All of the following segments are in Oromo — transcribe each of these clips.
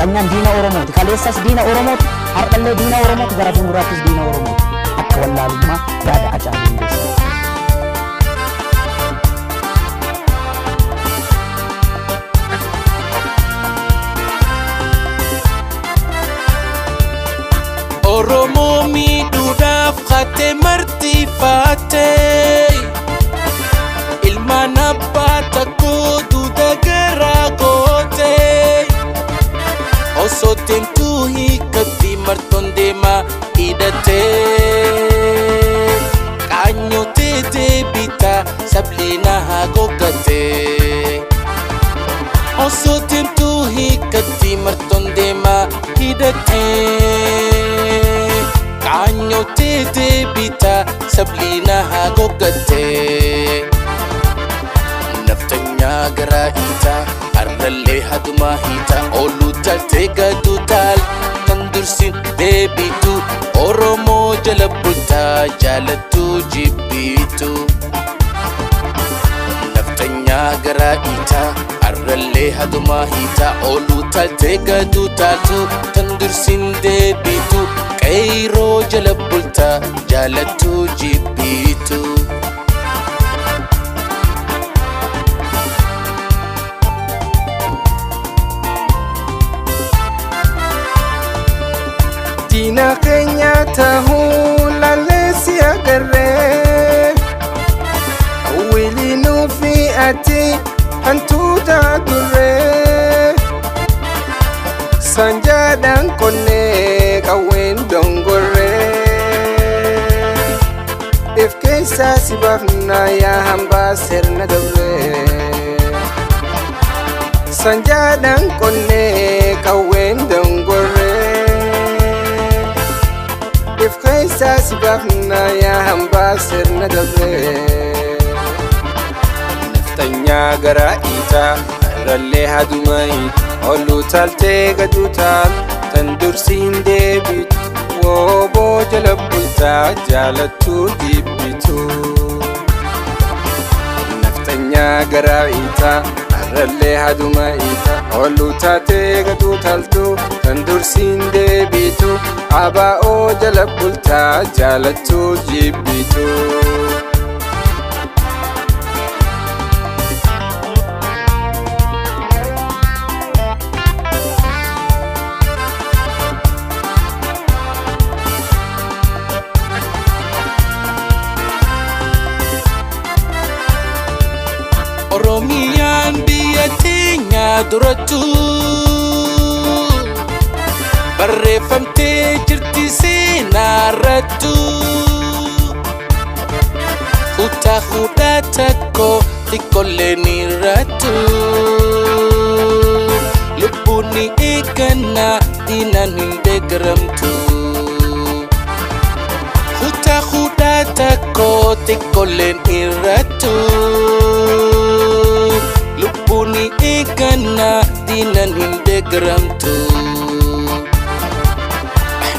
Naftanyan diina Oromooti. Kaleessas diina Oromooti. Har'allee diina Oromooti. Gara fuulduraattis diina Oromooti. Akka wallaalummaa yaada Hacaaluu Hundeessaa. Oromoo miidhuudhaaf kate martifaatee ilmaan abbaa takkoo duuda garaa gootee osoo deemtuu hiikatti martoon deemaa hidhatee qaanyotee deebitaa sabliina haa goggatee osoo deemtuu hiikatti martoon deemaa hidhatee qaanyotee deebitaa sabliina haa goggatee naftanyaa garaa hiitaa har'allee hadumaa hiitaa ooluu taaltee gaduu taal kan dursin deebitu Oromoo jala bultaa jaalattuu jibbitu naftanyaa garaa hiitaa har'allee hadumaa hiitaa ooluu taaltee gaduu taaltu kan dursin deebitu qeyroo jala bultaa jaalattuu jibbitu. Diina keenya tahuu lalleessi agarree hawwilinuu fi ati hantuuta durree sanjaadhaan qonnee qawween dongorree if keessaa si baafnaa yaa hambaa sirna dabree sanjaadhaan qonnee qawween dongorree if keessaa si baafnaa yaa hambaa sirna dabree naftanyaa garaa hiitaa har'allee hadumaa hiitaa ooluu taaltee gaduu taal tan dursiin deebitu wooboo jala bultaa jaalattuu jibbitu naftanyaa garaa hiitaa har'allee hadumaa hiitaa ooluu taatee gaduu taaltu tan dursiin deebitu abaa'oo jala bultaa jaalattuu jibbitu. Oromiyaan biyya teenyaa durattuu barreeffamtee jirti seenaarrattu kutaa hudhaa takko xiqqolleen irrattu lubbuun ni eeggannaa diinaan hin deeggaramtu kutaa hudhaa takko xiqqolleen irrattu lubbuun ni eeggannaa diinaan hin deeggaramtu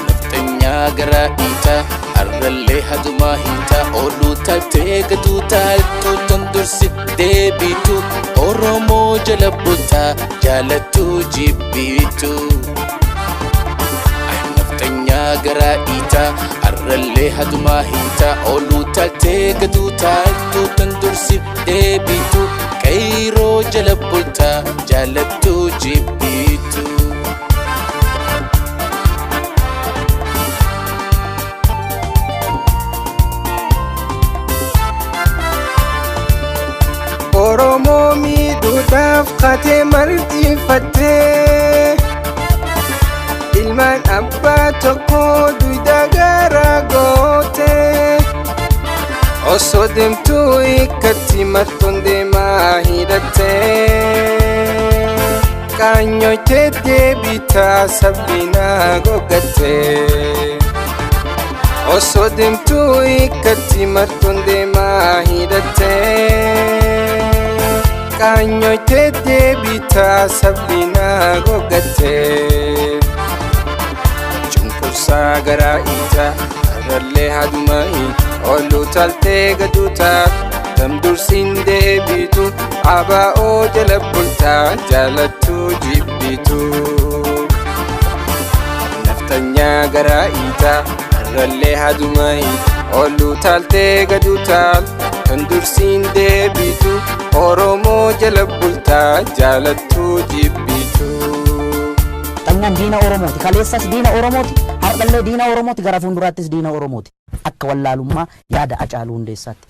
naftanyaa garaa hiitaa har'allee hadumaa hiitaa ooluu taaltee gaduu taaltu tan dursi deebitu Oromoo jala bultaa jaalattuu jibbitu naftanyaa garaa hiitaa har'allee hadumaa hiitaa ooluu taaltee gaduu taaltu tan dursi deebitu qeyroo jala bultaa jaalattuu jibbitu. Oromoo miidhuudhaaf katee martifattee ilmaan abbaa tokkoo duyda garaa gootee osoo deemtuu hiikkatti martoon deemaa hidhattee qaanyotee deebitaa sabliina goggattee osoo deemtuu hiikkatti martoon deemaa hidhattee qaanyotee deebitaa sabliina goggattee cunqursaa garaa hiitaa har'allee hadumaa hiitaa ooluu taaltee gaduu taal tan dursiin deebitu abaa'oo jala bultaa jaalattuu jibbitu. Oromiyaa garaa hiitaa har'allee haduma hiita ooluu taaltee gaduu taal kan dursiin deebitu Oromoo jala bultaa jaalattuu jibbitu. Xanyaan diina Oromooti, kaleessas diina Oromooti, har'allee diina Oromooti, gara fuulduraattis diina Oromooti. Akka wallaalummaa yaada Hacaaluu Hundeessaatti.